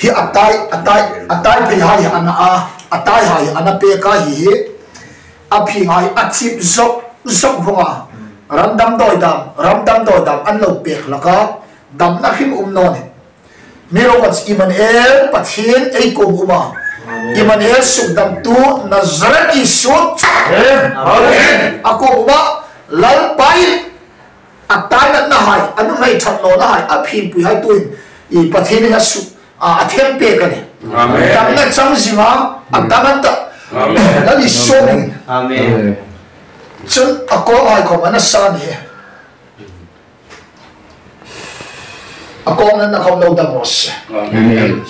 hi atai pe hai ana a atai hai ana pe ka hi a phi ngai a chip zok vonga ramdam doi dam an lo pek laka dam na him non mirowats Immanuel pathin ei ko uma Immanuel sukdam tu Nazareth isut amen ako uma lal pai atai na hai anu mai thanno na hai a phim pui hai tuin I pathin na su a them pe ka ni amen dam na chang zinga adaman ta amen lali somin amen chun ako ai ko mana sa ni ako na nakam lo da mos amen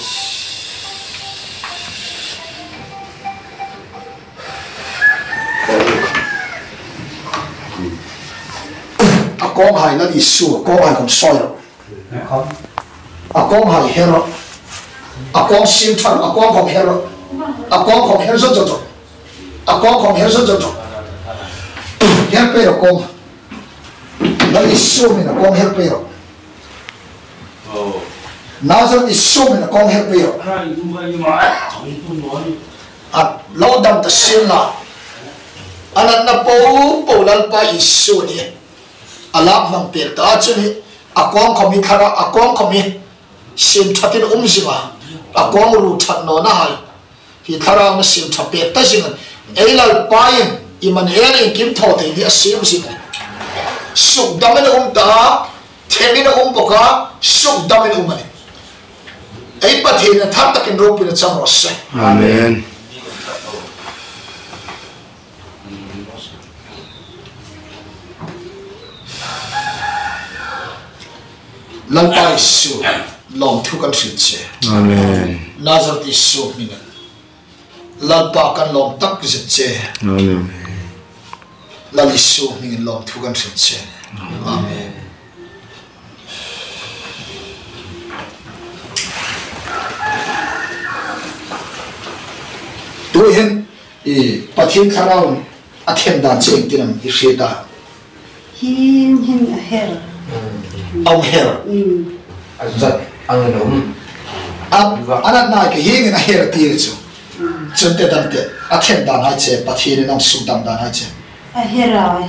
ako hai na isu ako ai kom soil ako hai hero ako sim than ako kom hero ako kom hero zo ako kom hero zo her pero kom na isu mi na kom her pero Nazareth isu mi na kom her pero at lodam ta sila anan na po lalpa isu ni alap mang pek ta chuni akong komi thara akong komi sim thatin umsinga akong ru that no na hai hi thara na sim tha pek ta singa elal pain Immanuel in kim tho te ni asim singa suk damen ta themin boka suk damen mani ei pathin na thak takin ro pin cham ros amen lalpa isu long thu kan thilche amen Nazareth isu mina lalpa kan long tak zitche amen lal isu mina long thu kan thilche amen tu hen I pathin kharau athen da cheng tinam I sheta hin her ông her rất ăn đúng anh nói cái gì người her tiền chứ chân tết đan tết à thiên đan hay chứ bắt thiên nó sung đan đan hay chứ her rồi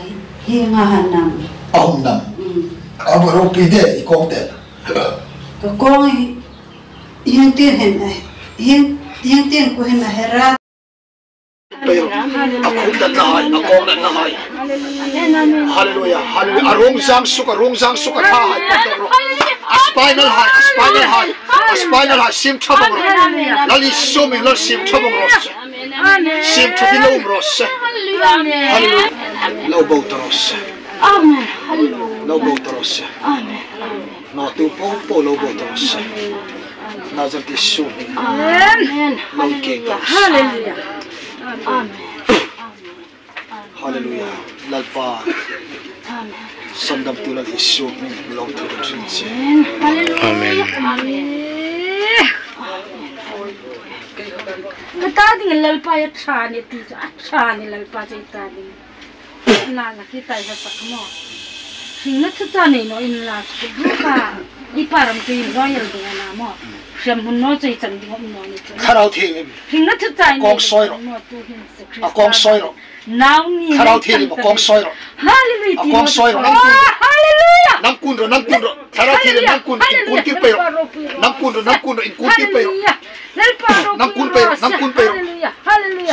hin nằm ông nằm ông rồi bị đấy con tết cái con hin tiền hen hin tiền của hin her Pero aku dan nahay, ako dan nahay. Hallelujah, hallelujah. Arong sang suka tahay. Aspinal high, sim tabong ros. Lali sumi, lal sim tabong ros. Sim tabilom ros. Hallelujah. Low boat ros. Amen. Hallelujah. Low boat ros. Amen. No tu po low boat ros. Nazareth sumi. Amen. Low king. Hallelujah. Amen. Hallelujah. Lalpa. Amen. Sandam tulad isu ni long to the trees. Hallelujah. Amen. Amen. Kita dengan lalpa ya trani tu, trani lalpa cerita ni. Nana kita ya sakmo. Hingga cerita ni no inlah buka iparam tu royal dengan nama. Siamun no cerita ni ngom no ni. Karau thilim. Hingga cerita ni. Kong soiro. Akong soiro. Now ni. Karau thilim akong soiro. Hallelujah. Akong soiro. Hallelujah. Nam kundro. Karau thilim nam kundro in kunti pero. Nam kundro in kunti pero. Nam kun pero. Hallelujah.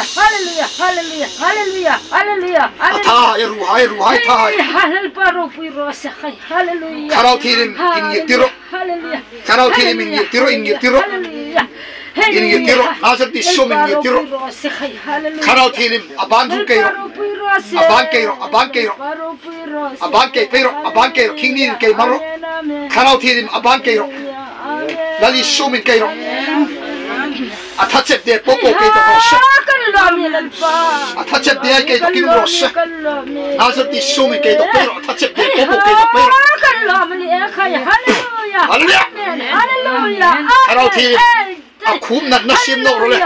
Atha ruhai tha. Hallelujah. Karau thilim in yetiro. Hallelujah. Karau thilim in yetiro. Hallelujah. In yetiro. Nazareth isu min yetiro. Karau thilim aban keiro. Aban keiro. King ni kay maro. Karau thilim aban keiro. Lali isu min keiro. Attachet de popo kay to ros. Attachet de kay to king ros. Nazareth isu min kay to pero attachet de popo kay to pero. Hallelujah. Karau thilim akum na nasim no role.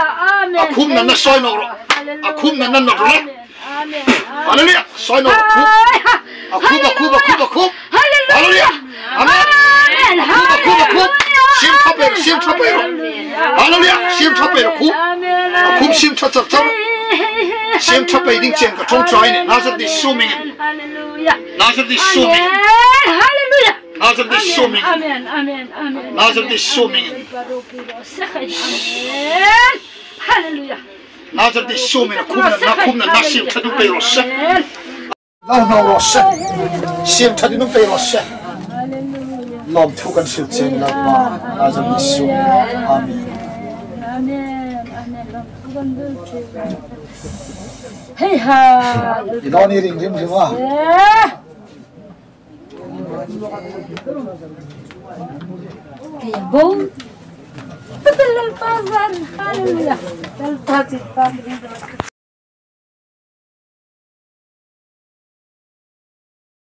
Akum na nasoy no ro. Akum na no role. Hallelujah. Soy no akum. Hallelujah. Amen. Akum. Sim tapero. Hallelujah. Sim thap ero khu. Khu sim thap thap thap. Sim thap ai ding chen ka thong try ne. Nazar di suming. Hallelujah. Nazar di suming. Hallelujah. Nazar di suming. Amen. Amen. Amen. Nazar di suming. Amen. Hallelujah. Nazar di suming. Kumna na sim thadu pe ro se. Na ro se. Sim thadu no pe ro se. Lom thu kan sil chen la ma. Nazar di suming. Amen. Amen. Amen. Lom thu kan sil chen. Hey ha. Inoni ring rim ringa. Kaya bom. Betul lalpazan. Hallelujah. Lalpazan.